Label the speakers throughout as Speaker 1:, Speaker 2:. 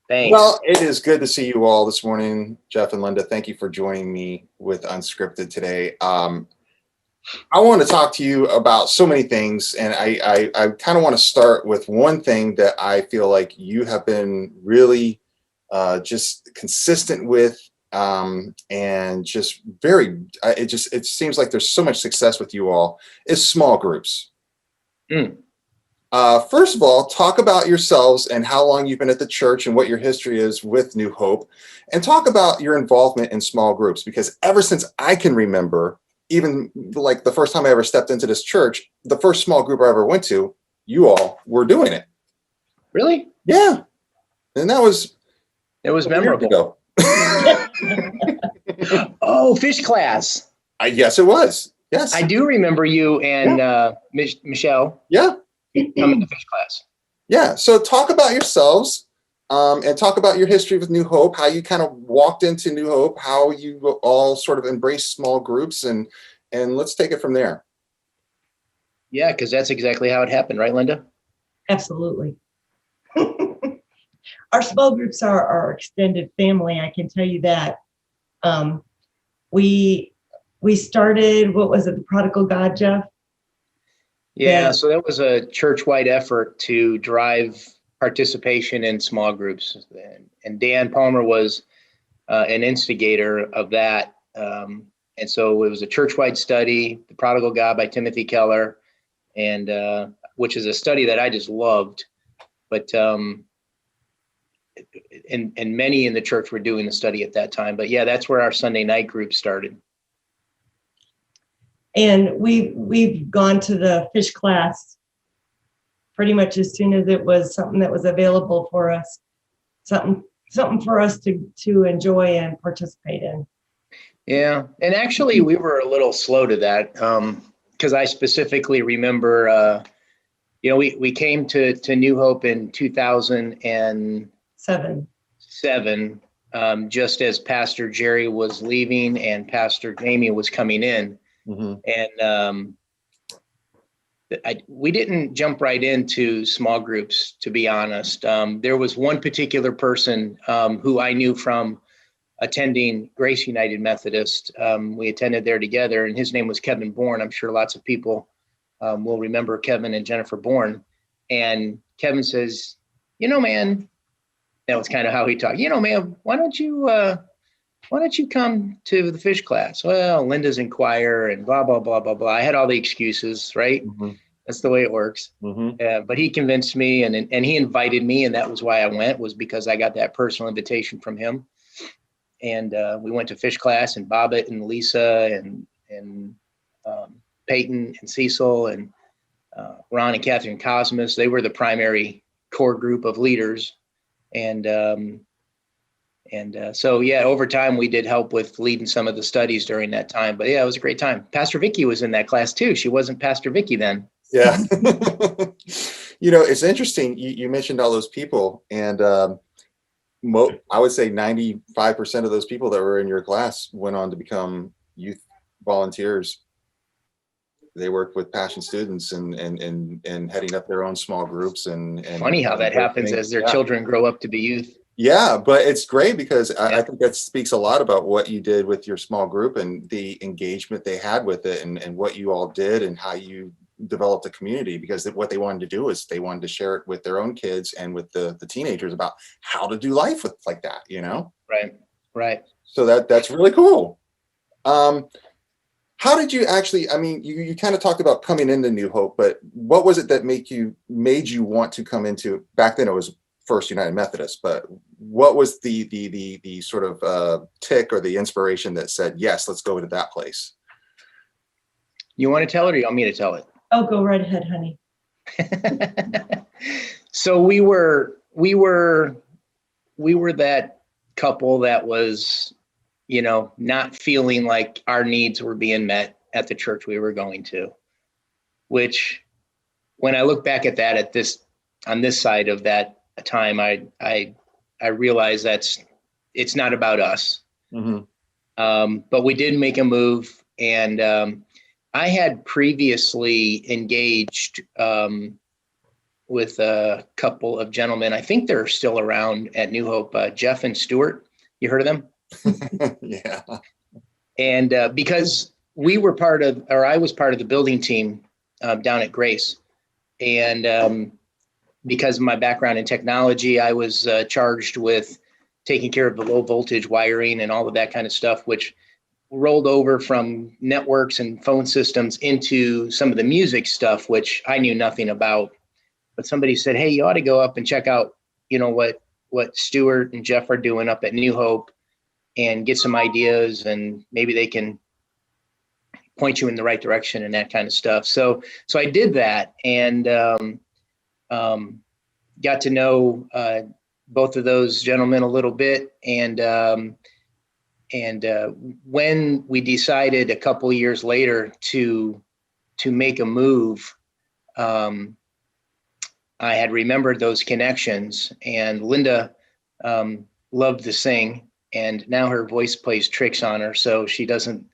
Speaker 1: Thanks.
Speaker 2: Well, it is good to see you all this morning, Jeff and Linda. Thank you for joining me with Unscripted today. I want to talk to you about so many things, and I kind of want to start with one thing that I feel like you have been really just consistent with, and just it seems like there's so much success with you all, is small groups.
Speaker 1: Mm.
Speaker 2: First of all, talk about yourselves and how long you've been at the church and what your history is with New Hope, and talk about your involvement in small groups, because ever since I can remember, even like the first time I ever stepped into this church, the first small group I ever went to, you all were doing it.
Speaker 1: Really?
Speaker 2: Yeah. And it was
Speaker 1: memorable. Oh, fish class.
Speaker 2: Yes, it was. Yes.
Speaker 1: I do remember you and Michelle.
Speaker 2: Yeah.
Speaker 1: Coming to fish class.
Speaker 2: Yeah. So talk about yourselves, and talk about your history with New Hope, how you kind of walked into New Hope, how you all sort of embraced small groups, and let's take it from there.
Speaker 1: Yeah, because that's exactly how it happened, right, Linda?
Speaker 3: Absolutely. Our small groups are our extended family, I can tell you that. We started, what was it, the Prodigal God, Jeff?
Speaker 1: Yeah, so that was a church-wide effort to drive participation in small groups. And Dan Palmer was an instigator of that. And so it was a church-wide study, The Prodigal God by Timothy Keller, and which is a study that I just loved. But and many in the church were doing the study at that time. But yeah, that's where our Sunday night group started.
Speaker 3: And we've gone to the fish class pretty much as soon as it was something that was available for us, something for us to enjoy and participate in.
Speaker 1: Yeah, and actually we were a little slow to that, because I specifically remember, we came to New Hope in 2007, just as Pastor Jerry was leaving and Pastor Jamie was coming in. Mm-hmm. And we didn't jump right into small groups, to be honest. There was one particular person who I knew from attending Grace United Methodist. We attended there together, and his name was Kevin Bourne. I'm sure lots of people will remember Kevin and Jennifer Bourne. And Kevin says, man, that was kind of how he talked. Man, why don't you come to the fish class? Well, Linda's in choir and blah, blah, blah, blah, blah. I had all the excuses, right? Mm-hmm. That's the way it works. Mm-hmm. But he convinced me and he invited me. And that was why I went, was because I got that personal invitation from him. And we went to fish class, and Bobbitt and Lisa and Peyton and Cecil and Ron and Catherine Cosmas. They were the primary core group of leaders. And so, yeah, over time, we did help with leading some of the studies during that time. But yeah, it was a great time. Pastor Vicki was in that class too. She wasn't Pastor Vicki then.
Speaker 2: Yeah. It's interesting. You mentioned all those people, and I would say 95% of those people that were in your class went on to become youth volunteers. They worked with Passion students and heading up their own small groups. And
Speaker 1: funny how that happens as their children grow up to be youth.
Speaker 2: Yeah, but it's great because I think that speaks a lot about what you did with your small group and the engagement they had with it, and what you all did and how you developed a community, because what they wanted to do is they wanted to share it with their own kids and with the teenagers about how to do life with like that,
Speaker 1: Right.
Speaker 2: So that's really cool. How did you actually, you kind of talked about coming into New Hope, but what was it that made you want to come into, back then it was First United Methodist, but what was the sort of tick or the inspiration that said, yes, let's go to that place?
Speaker 1: You want to tell it, or you want me to tell it?
Speaker 3: Oh, go right ahead, honey.
Speaker 1: So we were that couple that was, not feeling like our needs were being met at the church we were going to, which when I look back at that on this side of that time, I realized it's not about us. Mm-hmm. But we did make a move, and I had previously engaged with a couple of gentlemen. I think they're still around at New Hope, Jeff and Stuart. You heard of them?
Speaker 2: Yeah.
Speaker 1: And because we were I was part of the building team down at Grace. And because of my background in technology, I was charged with taking care of the low voltage wiring and all of that kind of stuff, which rolled over from networks and phone systems into some of the music stuff, which I knew nothing about. But somebody said, hey, you ought to go up and check out, what Stuart and Jeff are doing up at New Hope and get some ideas, and maybe they can point you in the right direction and that kind of stuff. So I did that, and got to know both of those gentlemen a little bit. And when we decided a couple years later to make a move, I had remembered those connections, and Linda loved to sing, and now her voice plays tricks on her, so she doesn't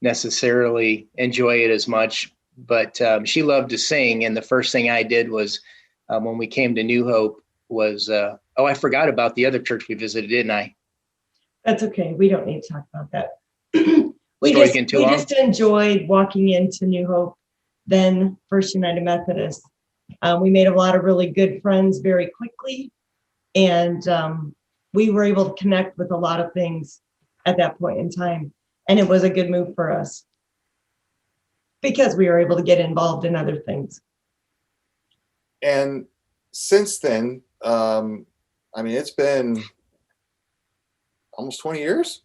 Speaker 1: necessarily enjoy it as much, but she loved to sing. And the first thing I did was, when we came to New Hope, was, I forgot about the other church we visited, didn't I?
Speaker 3: That's okay. We don't need to talk about that. We
Speaker 1: Story getting too long?
Speaker 3: just enjoyed walking into New Hope, then First United Methodist. We made a lot of really good friends very quickly, and we were able to connect with a lot of things at that point in time. And it was a good move for us because we were able to get involved in other things.
Speaker 2: And since then, it's been almost 20 years?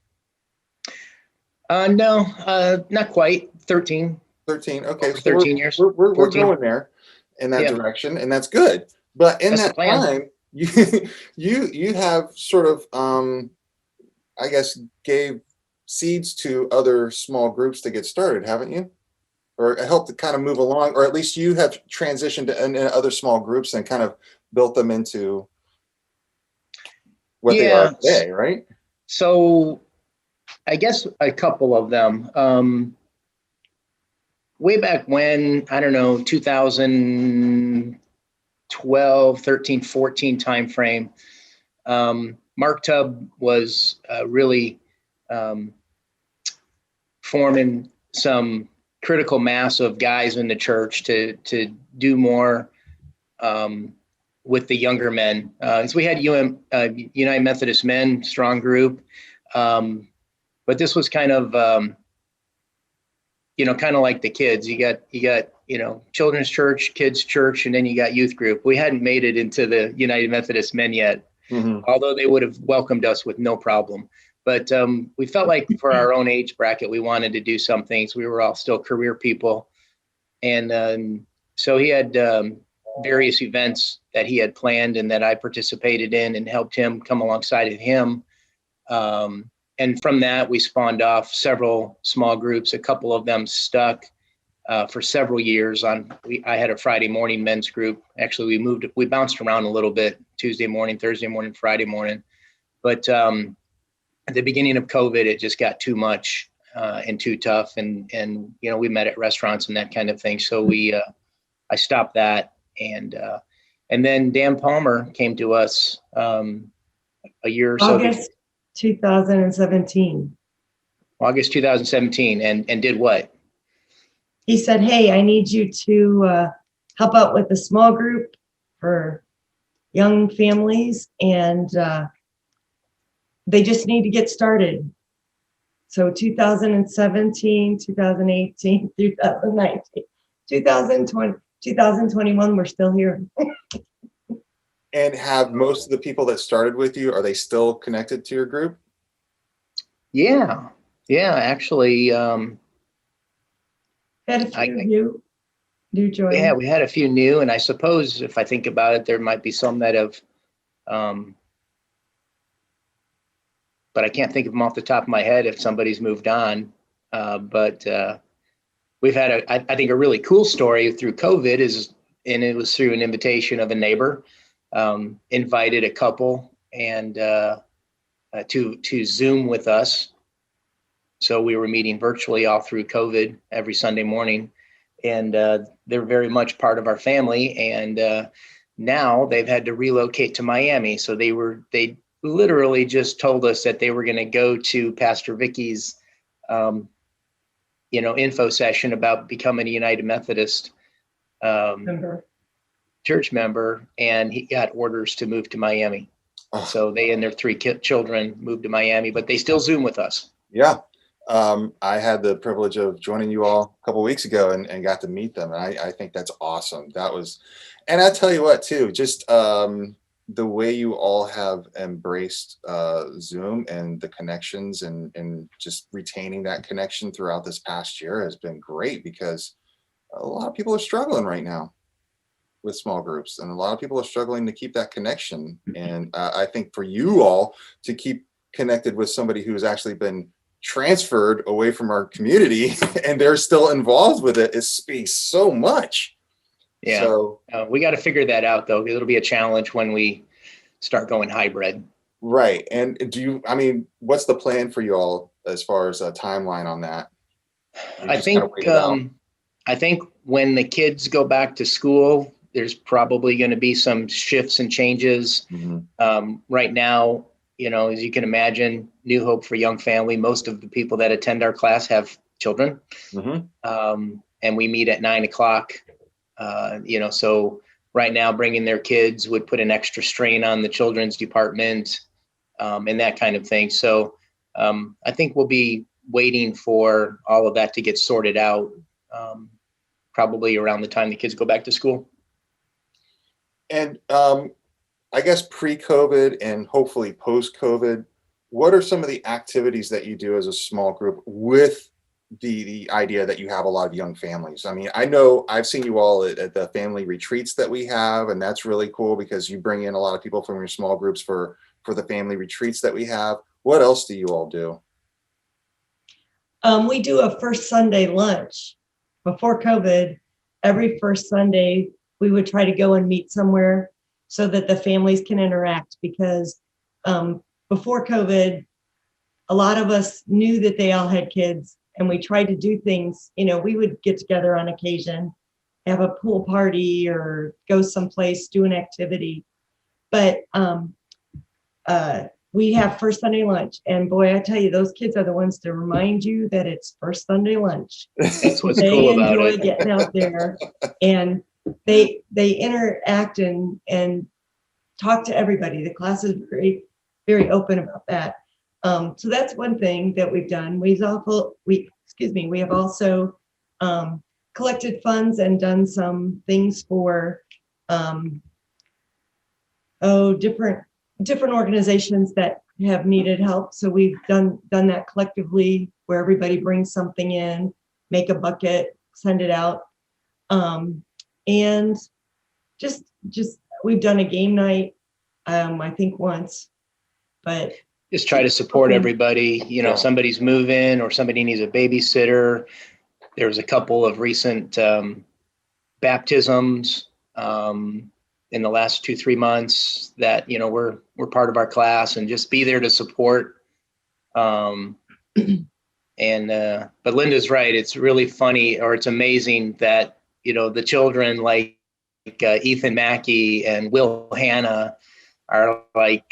Speaker 1: No, not quite. 13.
Speaker 2: 13. Okay. So
Speaker 1: 13 years.
Speaker 2: We're
Speaker 1: 14.
Speaker 2: going there in that direction, and that's good. But in
Speaker 1: That's
Speaker 2: that time, you have sort of, I guess, gave seeds to other small groups to get started, haven't you? Or helped to kind of move along, or at least you have transitioned to in other small groups and kind of built them into what they are today, right?
Speaker 1: So I guess a couple of them. Way back when, I don't know, 2012, 13, 14 timeframe, Mark Tubb was really forming some critical mass of guys in the church to do more with the younger men. So we had United Methodist Men, strong group, but this was kind of kind of like the kids. You got children's church, kids church, and then you got youth group. We hadn't made it into the United Methodist Men yet, although they would have welcomed us with no problem. But we felt like for our own age bracket, we wanted to do some things. We were all still career people. And so he had various events that he had planned and that I participated in and helped him come alongside of him. And from that, we spawned off several small groups. A couple of them stuck for several years. I had a Friday morning men's group. Actually, we bounced around a little bit, Tuesday morning, Thursday morning, Friday morning. But at the beginning of COVID, it just got too much and too tough. And we met at restaurants and that kind of thing. So I stopped that. And then Dan Palmer came to us a year or so.
Speaker 3: August 2017.
Speaker 1: August 2017. And did what?
Speaker 3: He said, hey, I need you to help out with a small group for young families, and they just need to get started. So 2017, 2018, 2019, 2020, 2021, we're still here.
Speaker 2: And have most of the people that started with you, are they still connected to your group?
Speaker 1: Yeah, actually.
Speaker 3: Had a few of you new join.
Speaker 1: Yeah, we had a few new, and I suppose if I think about it, there might be some that have, but I can't think of them off the top of my head if somebody's moved on. But we've had I think a really cool story through COVID and it was through an invitation of a neighbor, invited a couple and to Zoom with us. So we were meeting virtually all through COVID every Sunday morning, and they're very much part of our family. And now they've had to relocate to Miami. So they literally just told us that they were going to go to Pastor Vicki's, info session about becoming a United Methodist church member, and he got orders to move to Miami.
Speaker 2: Oh.
Speaker 1: So they and their three children moved to Miami, but they still Zoom with us.
Speaker 2: Yeah. I had the privilege of joining you all a couple of weeks ago and got to meet them. And I think that's awesome. And I tell you what, too, just the way you all have embraced Zoom and the connections and just retaining that connection throughout this past year has been great, because a lot of people are struggling right now with small groups, and a lot of people are struggling to keep that connection. And I think for you all to keep connected with somebody who's actually been transferred away from our community and they're still involved with it speaks so much.
Speaker 1: Yeah.
Speaker 2: So
Speaker 1: we got to figure that out, though. It'll be a challenge when we start going hybrid.
Speaker 2: Right. And what's the plan for you all as far as a timeline on that?
Speaker 1: I think when the kids go back to school, there's probably going to be some shifts and changes.
Speaker 2: Mm-hmm.
Speaker 1: Right now, as you can imagine, New Hope for Young Family, most of the people that attend our class have children.
Speaker 2: Mm-hmm.
Speaker 1: And we meet at 9:00. So right now bringing their kids would put an extra strain on the children's department, and that kind of thing. So I think we'll be waiting for all of that to get sorted out, probably around the time the kids go back to school.
Speaker 2: And I guess pre-COVID and hopefully post-COVID, what are some of the activities that you do as a small group with the idea that you have a lot of young families? I mean, I know I've seen you all at the family retreats that we have, and that's really cool because you bring in a lot of people from your small groups for the family retreats that we have. What else do you all do?
Speaker 3: We do a first Sunday lunch. Before COVID, every first Sunday, we would try to go and meet somewhere so that the families can interact, because before COVID, a lot of us knew that they all had kids, and we tried to do things. We would get together on occasion, have a pool party or go someplace, do an activity. But we have first Sunday lunch, and boy, I tell you, those kids are the ones to remind you that it's first Sunday lunch.
Speaker 1: That's what's cool about it.
Speaker 3: They enjoy getting out there, and they interact and talk to everybody. The class is very, very open about that. So that's one thing that we've done. We have also collected funds and done some things for different organizations that have needed help. So we've done that collectively, where everybody brings something in, make a bucket, send it out. And just we've done a game night, I think once, but
Speaker 1: just try to support everybody. Somebody's moving or somebody needs a babysitter. There was a couple of recent baptisms in the last 2-3 months that we're part of our class, and just be there to support. But Linda's right. It's really funny, or it's amazing that the children like Ethan Mackey and Will Hanna are like,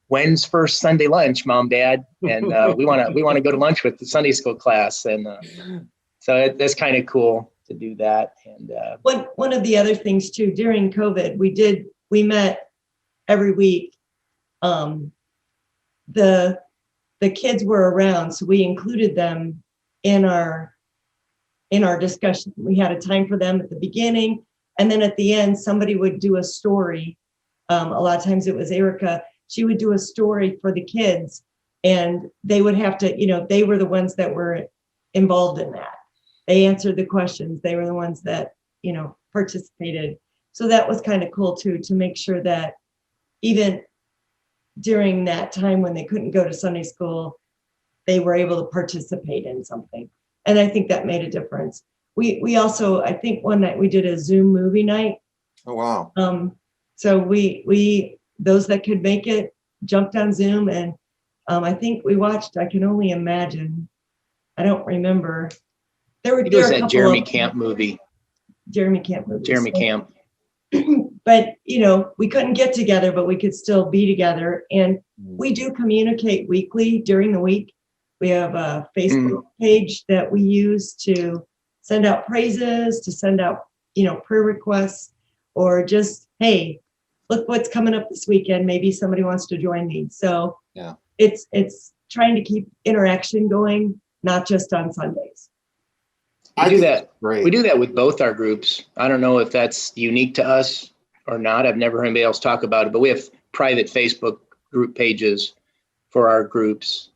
Speaker 1: when's first Sunday lunch, Mom, Dad? And we want to go to lunch with the Sunday school class, and so that's kind of cool to do that. And
Speaker 3: one of the other things too, during COVID, we met every week. The kids were around, so we included them in our discussion. We had a time for them at the beginning, and then at the end, somebody would do a story. A lot of times it was Erica. She would do a story for the kids, and they would have to, they were the ones that were involved in that. They answered the questions. They were the ones that, participated. So that was kind of cool too, to make sure that even during that time when they couldn't go to Sunday school, they were able to participate in something. And I think that made a difference. We also, I think one night we did a Zoom movie night.
Speaker 2: Oh, wow.
Speaker 3: So we those that could make it jumped on Zoom, and I think we watched I Can Only Imagine. I don't remember. There were
Speaker 1: that Jeremy Camp movie.
Speaker 3: Jeremy Camp movie.
Speaker 1: Jeremy Camp.
Speaker 3: but we couldn't get together, but we could still be together. And we do communicate weekly during the week. We have a Facebook page that we use to send out praises, to send out, prayer requests, or just, hey, look what's coming up this weekend. Maybe somebody wants to join me. So
Speaker 2: Yeah,
Speaker 3: it's trying to keep interaction going, not just on Sundays.
Speaker 1: We do that.
Speaker 2: great.
Speaker 1: We do that with both our groups. I don't know if that's unique to us or not. I've never heard anybody else talk about it, but we have private Facebook group pages for our groups.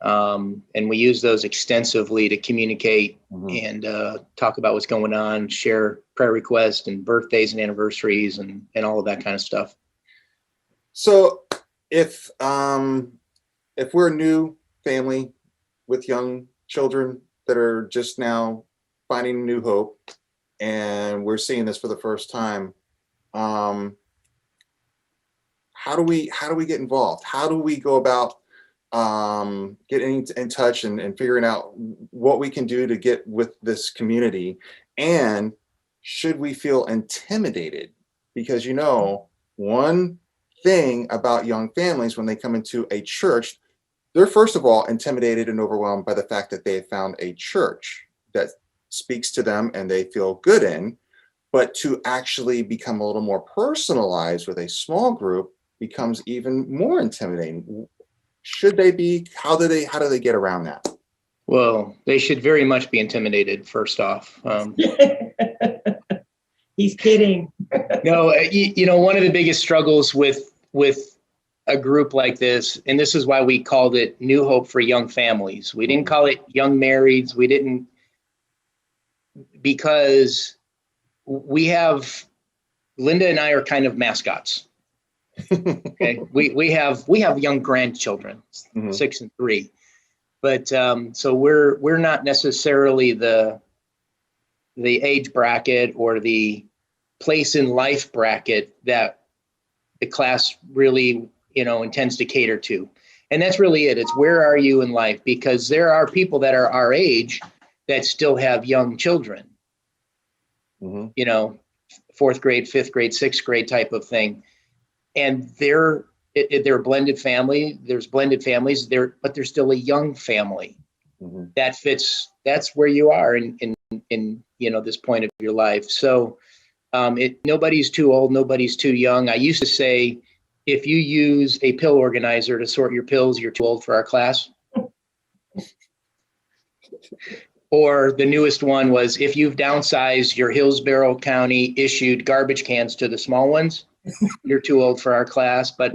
Speaker 1: And we use those extensively to communicate and talk about what's going on, share prayer requests and birthdays and anniversaries and all of that kind of stuff.
Speaker 2: So if we're a new family with young children that are just now finding new hope, and we're seeing this for the first time, how do we get involved? How do we go about getting in touch and figuring out what we can do to get with this community? And should we feel intimidated? Because one thing about young families when they come into a church, they're first of all intimidated and overwhelmed by the fact that they have found a church that speaks to them and they feel good in. But to actually become a little more personalized with a small group becomes even more intimidating. Should they be? How do they get around that?
Speaker 1: Well, they should very much be intimidated, first off.
Speaker 3: He's kidding.
Speaker 1: No, one of the biggest struggles with a group like this, and this is why we called it New Hope for Young Families. We didn't call it Young Marrieds. We didn't, because Linda and I are kind of mascots. Okay, we have young grandchildren, 6 and 3, but so we're not necessarily the age bracket or the place in life bracket that the class really intends to cater to, and that's really it. It's where are you in life, because there are people that are our age that still have young children, 4th grade, 5th grade, 6th grade type of thing. And they're a blended family. There's blended families there, but there's still a young family that fits. That's where you are in this point of your life. So nobody's too old, nobody's too young. I used to say, if you use a pill organizer to sort your pills, you're too old for our class. Or the newest one was, if you've downsized your Hillsborough County issued garbage cans to the small ones, you're too old for our class. But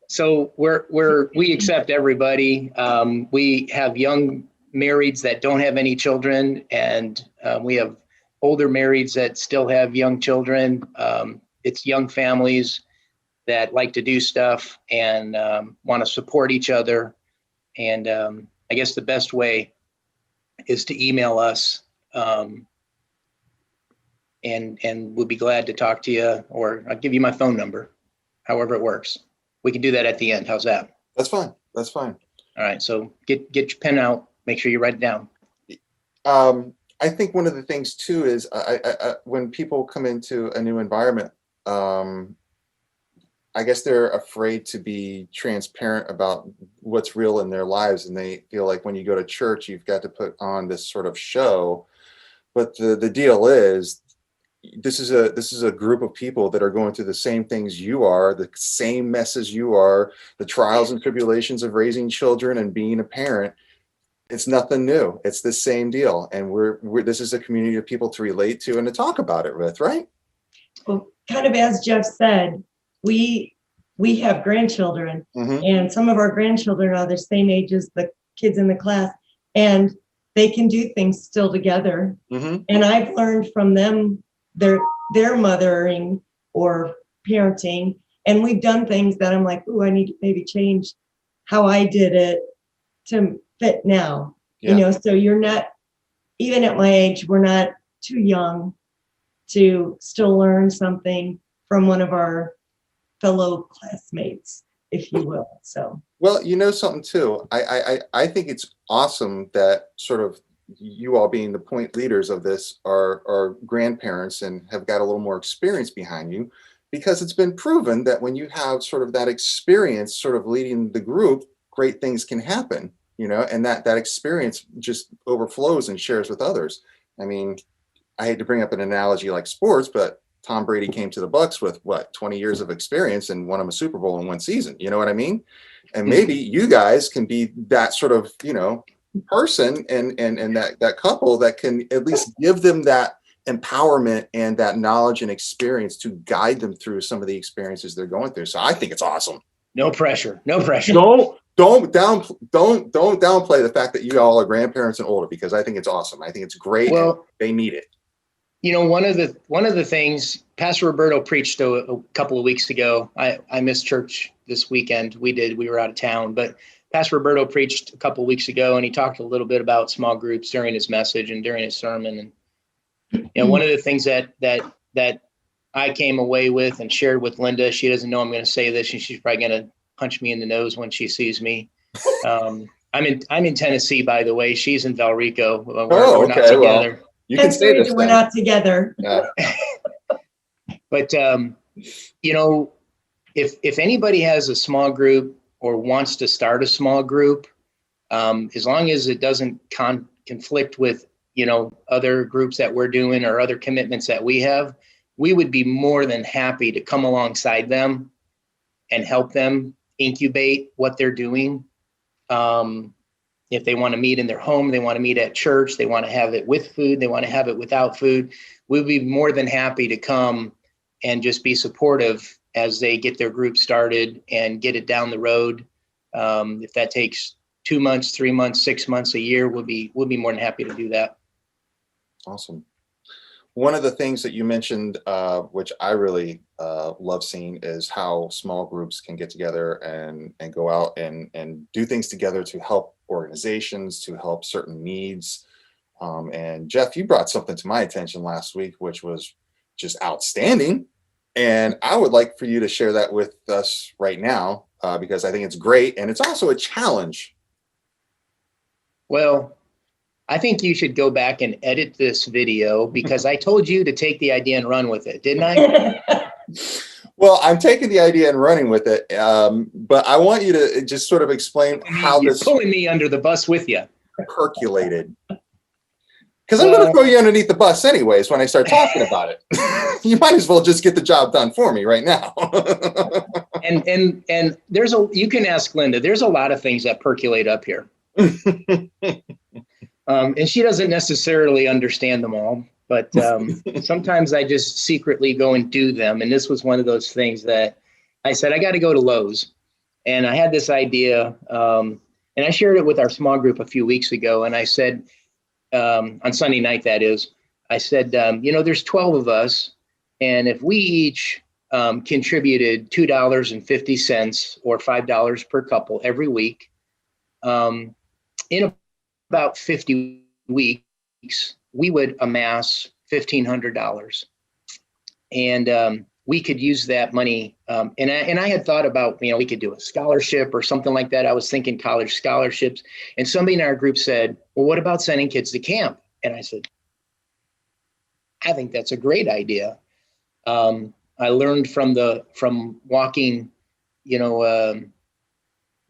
Speaker 1: so we accept everybody. We have young marrieds that don't have any children, and we have older marrieds that still have young children. It's young families that like to do stuff and want to support each other. And I guess the best way is to email us. And we'll be glad to talk to you, or I'll give you my phone number, however it works. We can do that at the end. How's that?
Speaker 2: That's fine. That's fine.
Speaker 1: All right. So get your pen out. Make sure you write it down.
Speaker 2: I think one of the things too is I when people come into a new environment, I guess they're afraid to be transparent about what's real in their lives, and they feel like when you go to church, you've got to put on this sort of show. But the deal is, this is a group of people that are going through the same things you are, the same messes you are, the trials and tribulations of raising children and being a parent. It's nothing new. It's the same deal. And this is a community of people to relate to and to talk about it with, right?
Speaker 3: Well, kind of as Jeff said, we have grandchildren, and some of our grandchildren are the same age as the kids in the class, and they can do things still together. And I've learned from them their mothering or parenting, and we've done things that I'm like, oh, I need to maybe change how I did it to fit now. So you're not, even at my age, we're not too young to still learn something from one of our fellow classmates, if you will. So,
Speaker 2: well, something too. I think it's awesome that sort of you all being the point leaders of this are grandparents and have got a little more experience behind you, because it's been proven that when you have sort of that experience sort of leading the group, great things can happen, and that experience just overflows and shares with others. I mean, I hate to bring up an analogy like sports, but Tom Brady came to the Bucs with 20 years of experience and won him a Super Bowl in one season. You know what I mean? And maybe you guys can be that sort of, person and that couple that can at least give them that empowerment and that knowledge and experience to guide them through some of the experiences they're going through. So I think it's awesome.
Speaker 1: No pressure. No pressure.
Speaker 2: Don't downplay the fact that you all are grandparents and older, because I think it's awesome. I think it's great.
Speaker 1: Well,
Speaker 2: they need it.
Speaker 1: One of the things Pastor Roberto preached a couple of weeks ago. I missed church this weekend. We were out of town, but Pastor Roberto preached a couple of weeks ago, and he talked a little bit about small groups during his message and during his sermon. And one of the things that I came away with and shared with Linda, she doesn't know I'm going to say this, and she's probably going to punch me in the nose when she sees me. I'm in Tennessee, by the way. She's in Valrico. We're not together.
Speaker 2: Well, you can say this.
Speaker 3: We're not together.
Speaker 2: Yeah.
Speaker 1: But if anybody has a small group or wants to start a small group, as long as it doesn't conflict with other groups that we're doing or other commitments that we have, we would be more than happy to come alongside them and help them incubate what they're doing. If they want to meet in their home, they want to meet at church, they want to have it with food, they want to have it without food, we'd be more than happy to come and just be supportive as they get their group started and get it down the road. If that takes 2 months, 3 months, 6 months, a year, we'll be more than happy to do that.
Speaker 2: Awesome. One of the things that you mentioned, which I really love seeing, is how small groups can get together and go out and do things together to help organizations, to help certain needs. And Jeff, you brought something to my attention last week, which was just outstanding. And I would like for you to share that with us right now, because I think it's great. And it's also a challenge.
Speaker 1: Well, I think you should go back and edit this video, because I told you to take the idea and run with it, didn't I?
Speaker 2: Well, I'm taking the idea and running with it. But I want you to just sort of explain how
Speaker 1: You're
Speaker 2: this
Speaker 1: pulling me under the bus with you.
Speaker 2: percolated. Because I'm going to throw you underneath the bus anyways when I start talking about it. You might as well just get the job done for me right now.
Speaker 1: and you can ask Linda, there's a lot of things that percolate up here. And she doesn't necessarily understand them all, but sometimes I just secretly go and do them. And this was one of those things that I said, I got to go to Lowe's. And I had this idea, and I shared it with our small group a few weeks ago. And I said, on Sunday night, that is, I said, there's 12 of us. And if we each contributed $2.50 or $5 per couple every week, in about 50 weeks, we would amass $1,500. And we could use that money. And I had thought about, we could do a scholarship or something like that. I was thinking college scholarships. And somebody in our group said, well, what about sending kids to camp? And I said, I think that's a great idea. I learned from walking,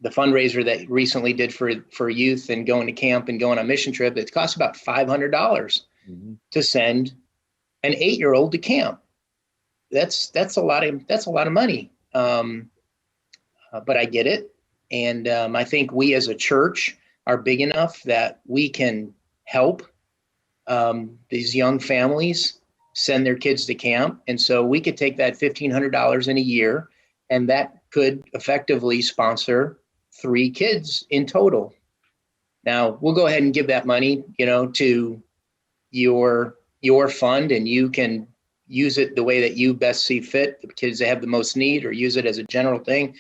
Speaker 1: the fundraiser that recently did for youth and going to camp and going on a mission trip, it costs about $500 to send an 8-year-old to camp. That's a lot of money. But I get it. And I think we as a church are big enough that we can help these young families send their kids to camp. And so we could take that $1,500 in a year, and that could effectively sponsor 3 kids in total. Now we'll go ahead and give that money, to your fund, and you can use it the way that you best see fit. The kids that have the most need, or use it as a general thing.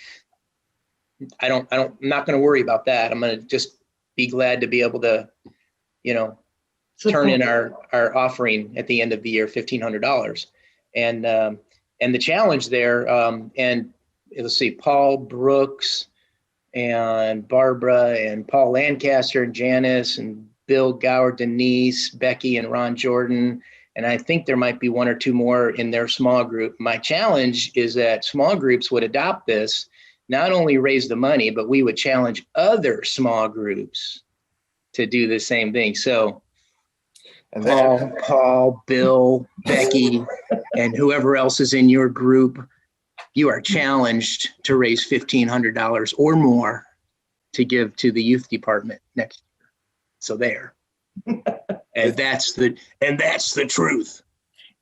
Speaker 1: I'm not going to worry about that. I'm going to just be glad to be able to, turn in our offering at the end of the year, $1,500. And the challenge there, and let's see, Paul Brooks and Barbara and Paul Lancaster and Janice and Bill, Gower, Denise, Becky, and Ron Jordan. And I think there might be one or two more in their small group. My challenge is that small groups would adopt this, not only raise the money, but we would challenge other small groups to do the same thing. So
Speaker 2: And then,
Speaker 1: Paul, Bill, Becky, and whoever else is in your group, you are challenged to raise $1,500 or more to give to the youth department next year. So there. And that's the truth.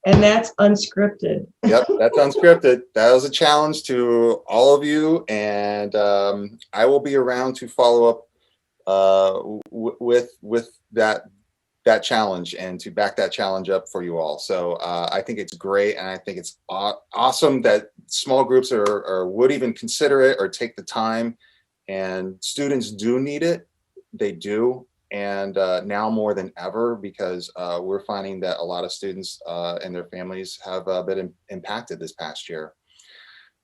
Speaker 3: And that's unscripted.
Speaker 2: Yep, that's unscripted. That was a challenge to all of you, and I will be around to follow up with that challenge and to back that challenge up for you all. So I think it's great, and I think it's awesome that small groups would even consider it or take the time. And students do need it; they do, and now more than ever, because we're finding that a lot of students and their families have been impacted this past year.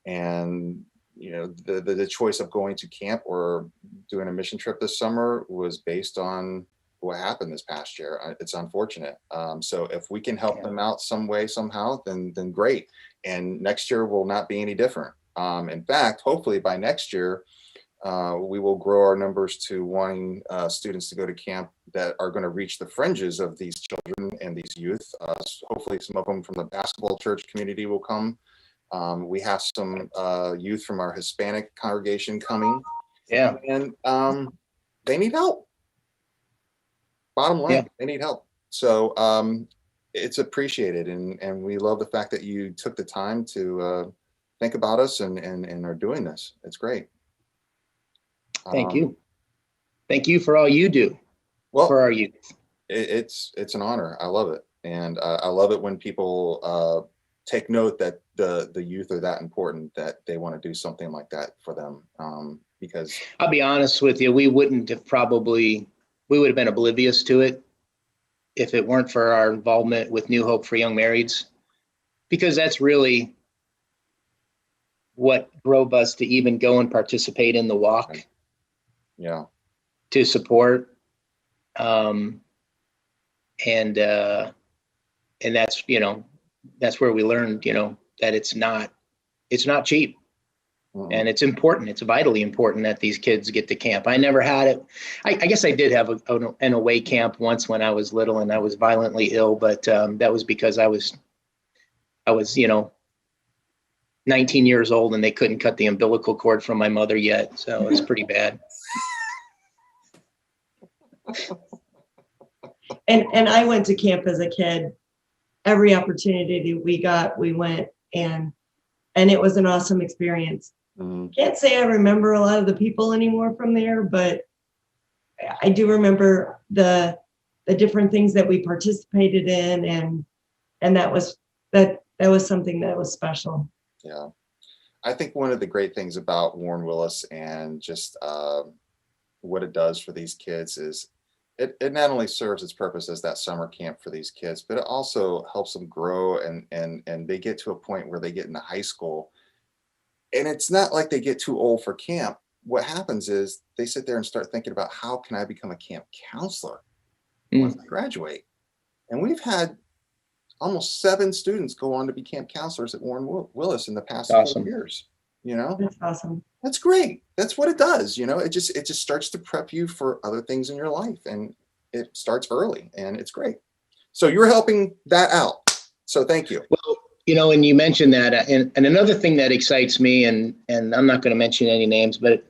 Speaker 2: And the choice of going to camp or doing a mission trip this summer was based on what happened this past year. It's unfortunate. So if we can help them out some way, somehow, then great. And next year will not be any different. In fact, hopefully by next year, we will grow our numbers to wanting students to go to camp that are going to reach the fringes of these children and these youth. Hopefully some of them from the basketball church community will come. We have some youth from our Hispanic congregation coming.
Speaker 1: Yeah.
Speaker 2: And they need help. Bottom line, they need help. So it's appreciated. And we love the fact that you took the time to think about us and are doing this. It's great.
Speaker 1: Thank you. Thank you for all you do for our youth.
Speaker 2: It's an honor. I love it. And I love it when people take note that the youth are that important that they want to do something like that for them. Because
Speaker 1: I'll be honest with you, we would have been oblivious to it if it weren't for our involvement with New Hope for Young Marrieds, because that's really what drove us to even go and participate in the walk.
Speaker 2: Yeah.
Speaker 1: To support. And that's, that's where we learned, that it's not cheap. And it's important. It's vitally important that these kids get to camp. I never had it. I guess I did have an away camp once when I was little and I was violently ill, but that was because I was 19 years old and they couldn't cut the umbilical cord from my mother yet. So it's pretty bad.
Speaker 3: And I went to camp as a kid. Every opportunity we got, we went, and it was an awesome experience. Can't say I remember a lot of the people anymore from there, but I do remember the different things that we participated in, and that was something that was special.
Speaker 2: Yeah, I think one of the great things about Warren Willis and just what it does for these kids is it not only serves its purpose as that summer camp for these kids, but it also helps them grow and they get to a point where they get into high school. And it's not like they get too old for camp. What happens is they sit there and start thinking about, how can I become a camp counselor once I graduate? And we've had almost 7 students go on to be camp counselors at Warren Willis in the past 4 years.
Speaker 3: That's awesome.
Speaker 2: That's great. That's what it does. It just starts to prep you for other things in your life, and it starts early, and it's great. So you're helping that out. So thank you.
Speaker 1: Well, and you mentioned that, and another thing that excites me, and I'm not going to mention any names, but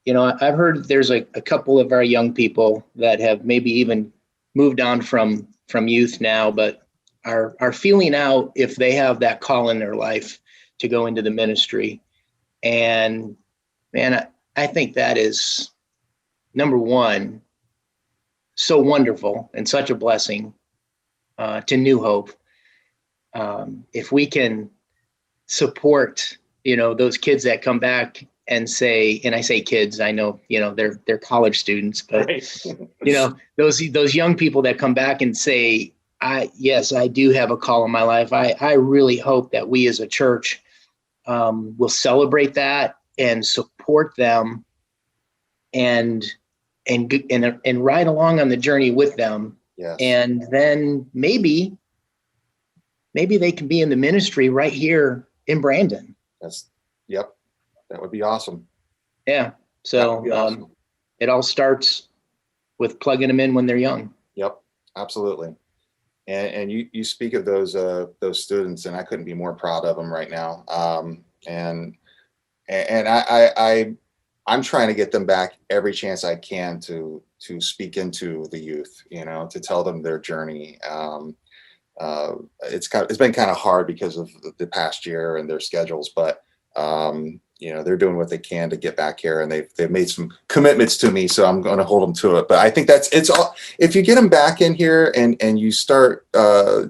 Speaker 1: I've heard there's a couple of our young people that have maybe even moved on from youth now, but are feeling out if they have that call in their life to go into the ministry. And man, I think that is, number one, so wonderful and such a blessing to New Hope. If we can support, those kids that come back and say, and I say kids, I know, they're college students, but right. Those young people that come back and say, yes, I do have a call in my life. I really hope that we as a church will celebrate that and support them and and ride along on the journey with them.
Speaker 2: Yes.
Speaker 1: And then maybe they can be in the ministry right here in Brandon.
Speaker 2: Yep. That would be awesome.
Speaker 1: Yeah. So
Speaker 2: awesome.
Speaker 1: It all starts with plugging them in when they're young.
Speaker 2: Yep. Absolutely. And you speak of those students, and I couldn't be more proud of them right now. And I'm trying to get them back every chance I can to speak into the youth, to tell them their journey. It's been kind of hard because of the past year and their schedules, but they're doing what they can to get back here, and they've made some commitments to me, so I'm going to hold them to it. But I think it's all, if you get them back in here and you start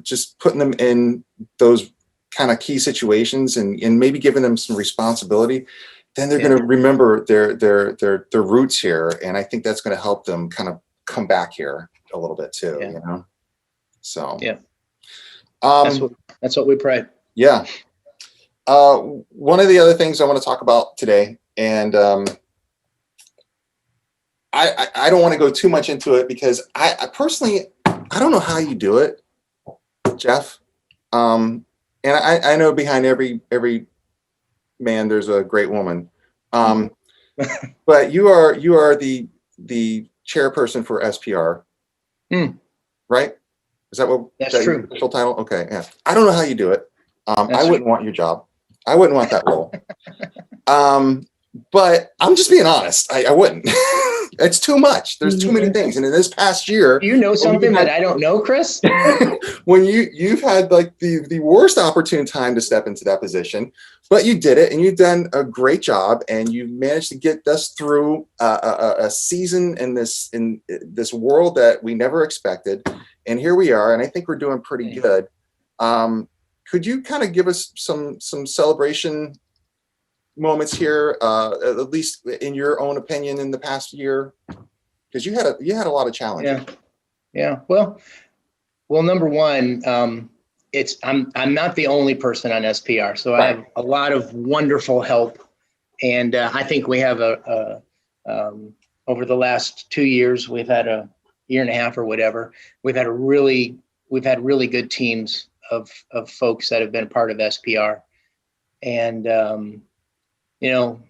Speaker 2: just putting them in those kind of key situations and maybe giving them some responsibility, then they're going to remember their roots here, and I think that's going to help them kind of come back here a little bit too. So
Speaker 1: yeah, that's what we pray.
Speaker 2: Yeah. One of the other things I want to talk about today, and I don't want to go too much into it because I personally, I don't know how you do it, Jeff. And I know behind every man there's a great woman. But you are the chairperson for SPR, right? Is that what?
Speaker 1: That's true.
Speaker 2: Your official title? Okay, yeah. I don't know how you do it. I wouldn't want your job. I wouldn't want that role. But I'm just being honest. I wouldn't. It's too much. There's too many things. And in this past year,
Speaker 1: do you know something that I don't know, Chris?
Speaker 2: when you've had like the worst opportune time to step into that position, but you did it, and you've done a great job, and you've managed to get us through a season in this world that we never expected, and here we are, and I think we're doing pretty good. Could you kind of give us some celebration moments here, at least in your own opinion, in the past year, because you had a lot of challenges.
Speaker 1: Yeah. Well, number one, I'm not the only person on SPR, so I have a lot of wonderful help, and I think we have over the last 2 years, we've had a year and a half or whatever, we've had really good teams of folks that have been a part of SPR, and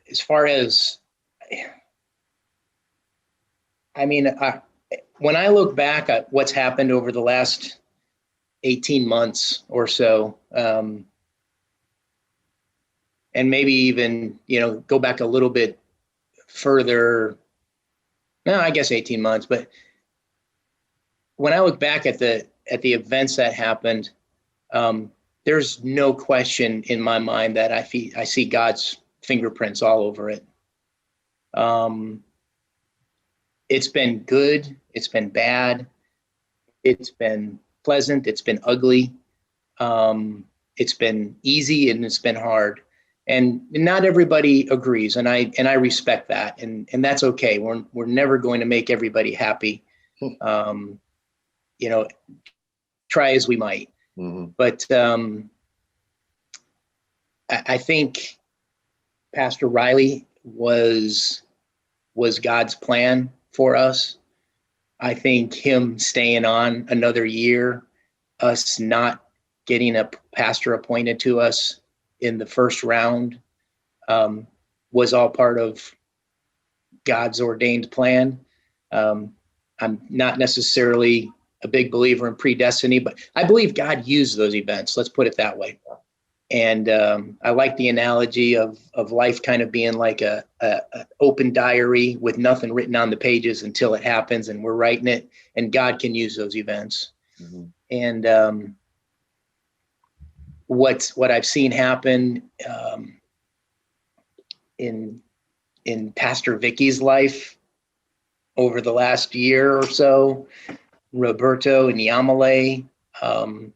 Speaker 1: as far as, when I look back at what's happened over the last 18 months or so, and maybe even, go back a little bit further, no, I guess 18 months, but when I look back at the events that happened, there's no question in my mind that I see God's fingerprints all over it. It's been good. It's been bad. It's been pleasant. It's been ugly. It's been easy and it's been hard. And not everybody agrees, and I respect that, and that's okay. We're never going to make everybody happy. Try as we might. Mm-hmm. But I think Pastor Riley was God's plan for us. I think him staying on another year, us not getting a pastor appointed to us in the first round, was all part of God's ordained plan. I'm not necessarily a big believer in predestiny, but I believe God used those events. Let's put it that way. And I like the analogy of life kind of being like a open diary with nothing written on the pages until it happens, and we're writing it, and God can use those events. Mm-hmm. And what I've seen happen in Pastor Vicki's life over the last year or so, Roberto and Yamale, I'm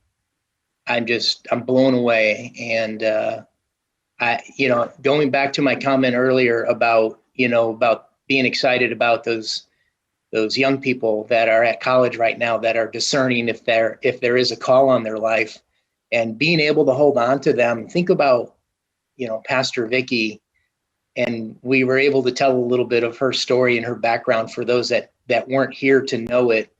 Speaker 1: blown away. And going back to my comment earlier about being excited about those young people that are at college right now that are discerning if there is a call on their life, and being able to hold on to them. Think about, Pastor Vicki, and we were able to tell a little bit of her story and her background for those that weren't here to know it.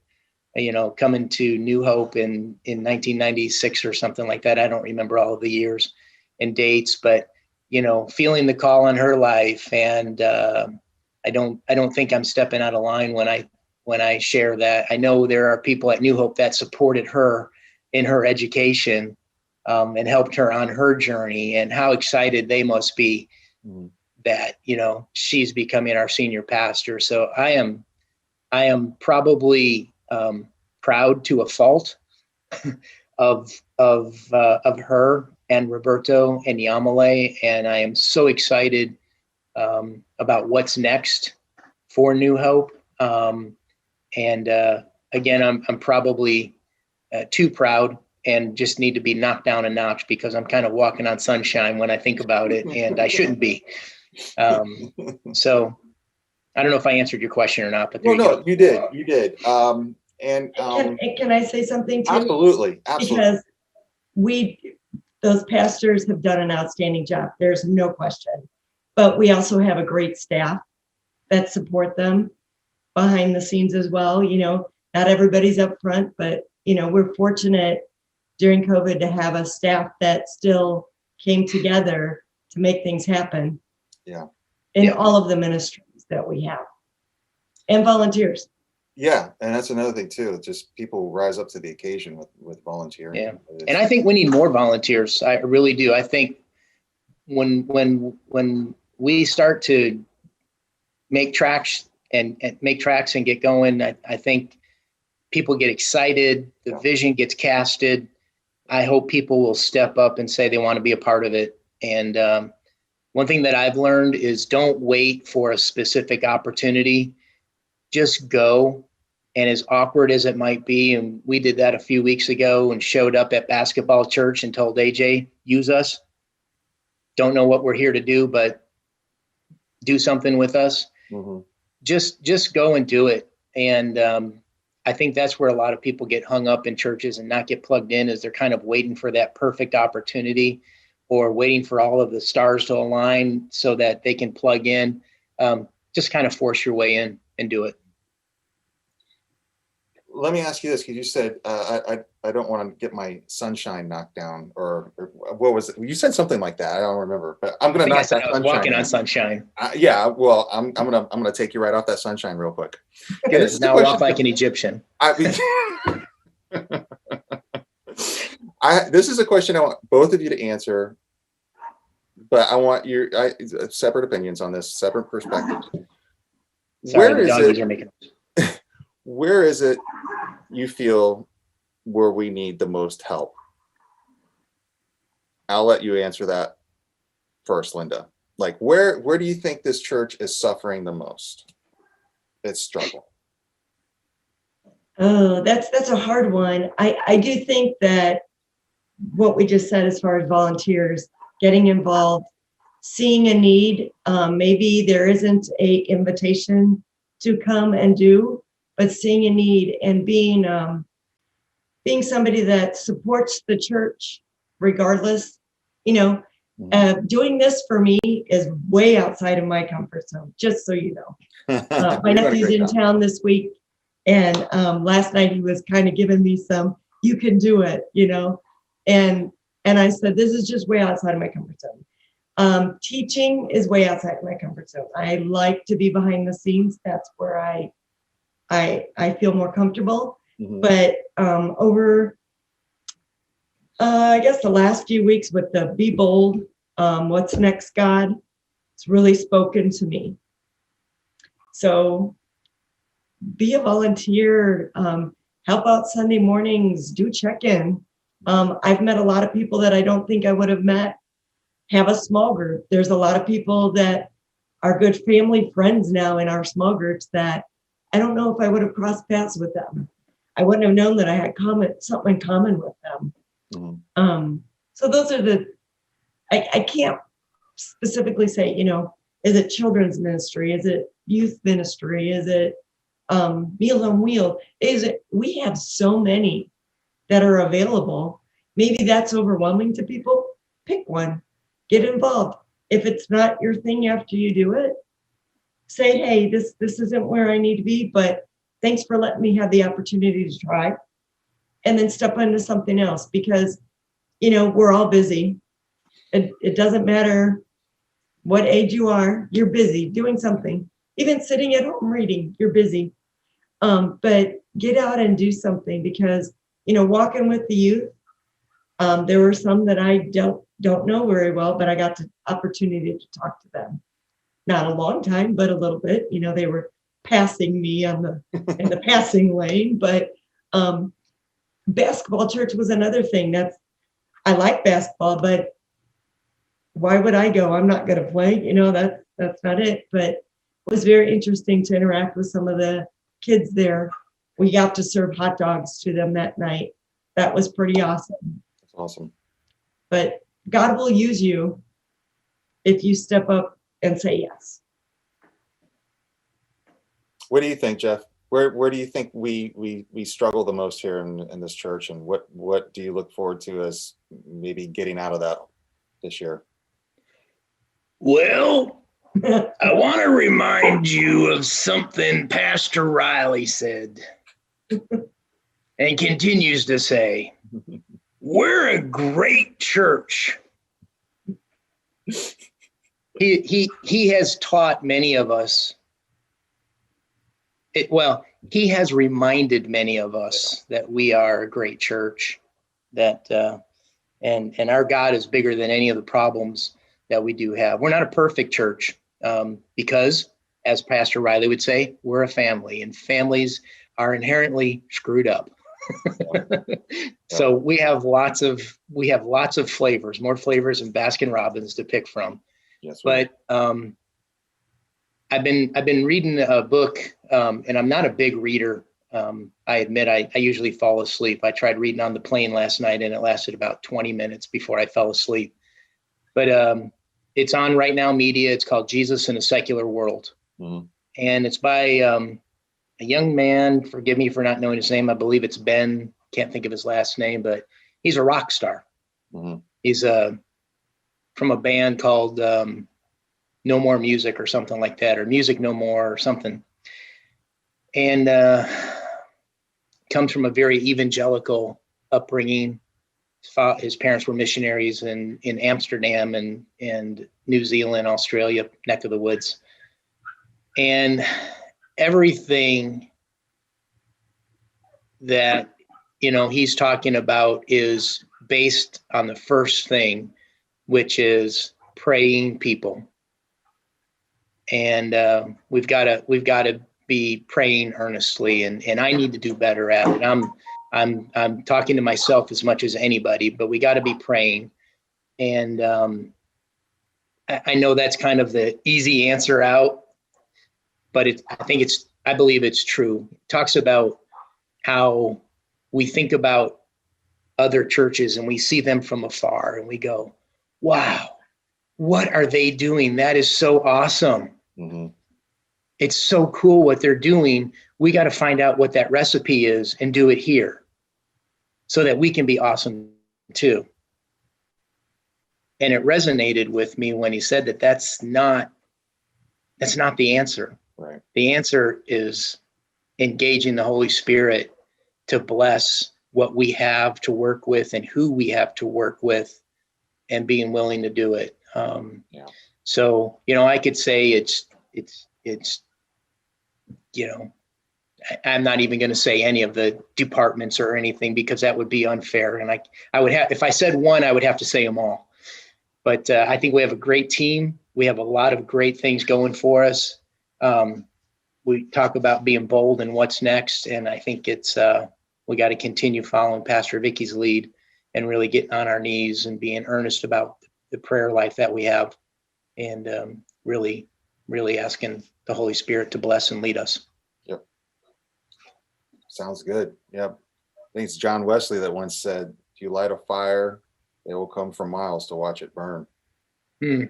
Speaker 1: Coming to New Hope in 1996 or something like that. I don't remember all of the years and dates, but feeling the call on her life, and I don't think I'm stepping out of line when I share that. I know there are people at New Hope that supported her in her education and helped her on her journey, and how excited they must be that she's becoming our senior pastor. So I am probably proud to a fault of her and Roberto and Yamale, and I am so excited about what's next for New Hope. And again, I'm probably too proud and just need to be knocked down a notch, because I'm kind of walking on sunshine when I think about it, and I shouldn't be. So I don't know if I answered your question or not, but there
Speaker 2: no, you did. You did. And
Speaker 3: can I say something too?
Speaker 2: Absolutely.
Speaker 3: Because those pastors have done an outstanding job. There's no question. But we also have a great staff that support them behind the scenes as well. Not everybody's up front, but we're fortunate during COVID to have a staff that still came together to make things happen.
Speaker 2: Yeah.
Speaker 3: In all of the ministries that we have, and volunteers.
Speaker 2: Yeah, and that's another thing too. Just people rise up to the occasion with volunteering.
Speaker 1: Yeah, and I think we need more volunteers. I really do. I think when we start to make tracks and get going, I think people get excited. The vision gets casted. I hope people will step up and say they want to be a part of it. And one thing that I've learned is don't wait for a specific opportunity. Just go. And as awkward as it might be, and we did that a few weeks ago and showed up at basketball church and told AJ, use us. Don't know what we're here to do, but do something with us. Mm-hmm. Just go and do it. And I think that's where a lot of people get hung up in churches and not get plugged in, is they're kind of waiting for that perfect opportunity, or waiting for all of the stars to align so that they can plug in. Just kind of force your way in and do it.
Speaker 2: Let me ask you this, because you said, I don't want to get my sunshine knocked down, or what was it? You said something like that. I don't remember, but I'm going to knock that sunshine.
Speaker 1: Walking on sunshine.
Speaker 2: Yeah, well, I'm gonna take you right off that sunshine real quick.
Speaker 1: Good. Now walk like an Egyptian.
Speaker 2: This is a question I want both of you to answer, but I want your separate opinions on this, separate perspectives.
Speaker 1: Sorry, the doggies are making.
Speaker 2: Where is it you feel where we need the most help? I'll let you answer that first, Linda. Like, where do you think this church is suffering the most? Its struggle.
Speaker 3: Oh, that's a hard one. I do think that what we just said as far as volunteers, getting involved, seeing a need, maybe there isn't a invitation to come and do, but seeing a need and being somebody that supports the church regardless. Doing this for me is way outside of my comfort zone, just so you know. My nephew's in town this week, and last night he was kind of giving me some, you can do it, and I said, this is just way outside of my comfort zone. Teaching is way outside of my comfort zone. I like to be behind the scenes. That's where I feel more comfortable. Mm-hmm. But over, I guess the last few weeks with the Be Bold, What's Next, God, it's really spoken to me. So be a volunteer, help out Sunday mornings, do check-in. I've met a lot of people that I don't think I would have met. Have a small group. There's a lot of people that are good family friends now in our small groups that I don't know if I would have crossed paths with them. I wouldn't have known that I had something in common with them. Mm-hmm. So those are I can't specifically say, is it children's ministry? Is it youth ministry? Is it Meals on Wheels? We have so many that are available. Maybe that's overwhelming to people. Pick one, get involved. If it's not your thing after you do it, say, hey, this isn't where I need to be, but thanks for letting me have the opportunity to try. And then step into something else, because, we're all busy. It doesn't matter what age you are, you're busy doing something. Even sitting at home reading, you're busy. But get out and do something, because, walking with the youth, there were some that I don't know very well, but I got the opportunity to talk to them. Not a long time, but a little bit. They were passing me in the passing lane. But basketball church was another thing. I like basketball, but why would I go? I'm not going to play. That's not it. But it was very interesting to interact with some of the kids there. We got to serve hot dogs to them that night. That was pretty awesome.
Speaker 2: That's awesome.
Speaker 3: But God will use you if you step up and say yes.
Speaker 2: What do you think, Jeff? Where do you think we struggle the most here in this church, and what do you look forward to as maybe getting out of that this year?
Speaker 1: Well, I want to remind you of something Pastor Riley said and continues to say. We're a great church. He has taught many of us. He has reminded many of us that we are a great church, that and our God is bigger than any of the problems that we do have. We're not a perfect church, because, as Pastor Riley would say, we're a family, and families are inherently screwed up. So we have lots of flavors, more flavors than Baskin Robbins to pick from.
Speaker 2: Yes,
Speaker 1: but I've been reading a book, and I'm not a big reader. I admit I usually fall asleep. I tried reading on the plane last night, and it lasted about 20 minutes before I fell asleep. But it's on Right Now Media. It's called Jesus in a Secular World. Mm-hmm. And it's by a young man, forgive me for not knowing his name. I believe it's Ben. Can't think of his last name, but he's a rock star. Mm-hmm. He's from a band called No More Music or something like that, or Music No More or something. And comes from a very evangelical upbringing. His parents were missionaries in Amsterdam and New Zealand, Australia, neck of the woods. And everything that, he's talking about is based on the first thing, which is praying people. And we've got to be praying earnestly, and I need to do better at it. I'm talking to myself as much as anybody, but we got to be praying. And I know that's kind of the easy answer out, but I believe it's true. It talks about how we think about other churches and we see them from afar and we go, wow, what are they doing? That is so awesome. Mm-hmm. It's so cool what they're doing. We got to find out what that recipe is and do it here so that we can be awesome too. And it resonated with me when he said that's not the answer. Right. The answer is engaging the Holy Spirit to bless what we have to work with and who we have to work with, and being willing to do it. So, I could say it's, I'm not even going to say any of the departments or anything, because that would be unfair. And I would have, if I said one, I would have to say them all. But I think we have a great team. We have a lot of great things going for us. We talk about being bold and what's next. And I think we got to continue following Pastor Vicki's lead and really getting on our knees and being earnest about the prayer life that we have, and really, really asking the Holy Spirit to bless and lead us.
Speaker 2: Yep. Sounds good. Yep. I think it's John Wesley that once said, if you light a fire, they will come from miles to watch it burn.
Speaker 1: Yeah.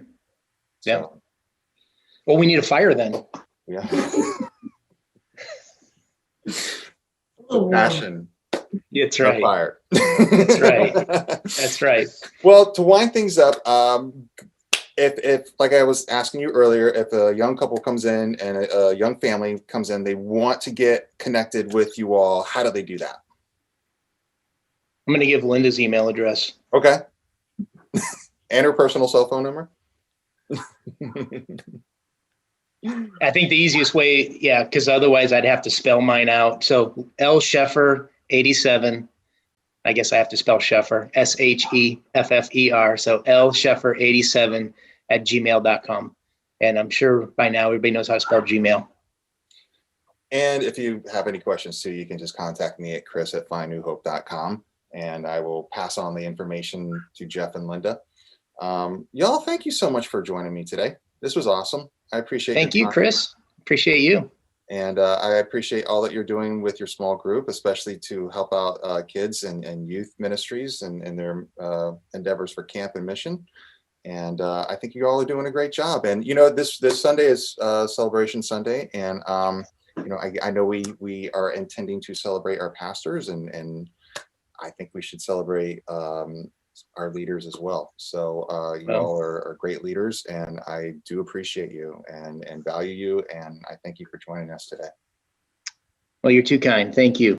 Speaker 1: So, well, we need a fire then.
Speaker 2: Yeah. Passion.
Speaker 1: That's right.
Speaker 2: Fire.
Speaker 1: That's right. That's right.
Speaker 2: Well, to wind things up, if like I was asking you earlier, if a young couple comes in and a young family comes in, they want to get connected with you all, how do they do that?
Speaker 1: I'm going to give Linda's email address.
Speaker 2: Okay. And her personal cell phone number?
Speaker 1: I think the easiest way, yeah, because otherwise I'd have to spell mine out. So L Sheffer 87. I guess I have to spell Sheffer, Sheffer. So L Sheffer 87 at gmail.com. And I'm sure by now everybody knows how to spell Gmail.
Speaker 2: And if you have any questions too, you can just contact me at chris@findnewhope.com, and I will pass on the information to Jeff and Linda. Y'all, thank you so much for joining me today. This was awesome. I appreciate
Speaker 1: Thank
Speaker 2: your
Speaker 1: you,
Speaker 2: time.
Speaker 1: Chris. Appreciate you.
Speaker 2: And I appreciate all that you're doing with your small group, especially to help out kids and youth ministries and their endeavors for camp and mission. And I think you all are doing a great job. And, you know, this Sunday is Celebration Sunday. And, you know, I know we are intending to celebrate our pastors, and I think we should celebrate our leaders as well. So you all are great leaders, and I do appreciate you and value you. And I thank you for joining us today.
Speaker 1: Well, you're too kind. Thank you.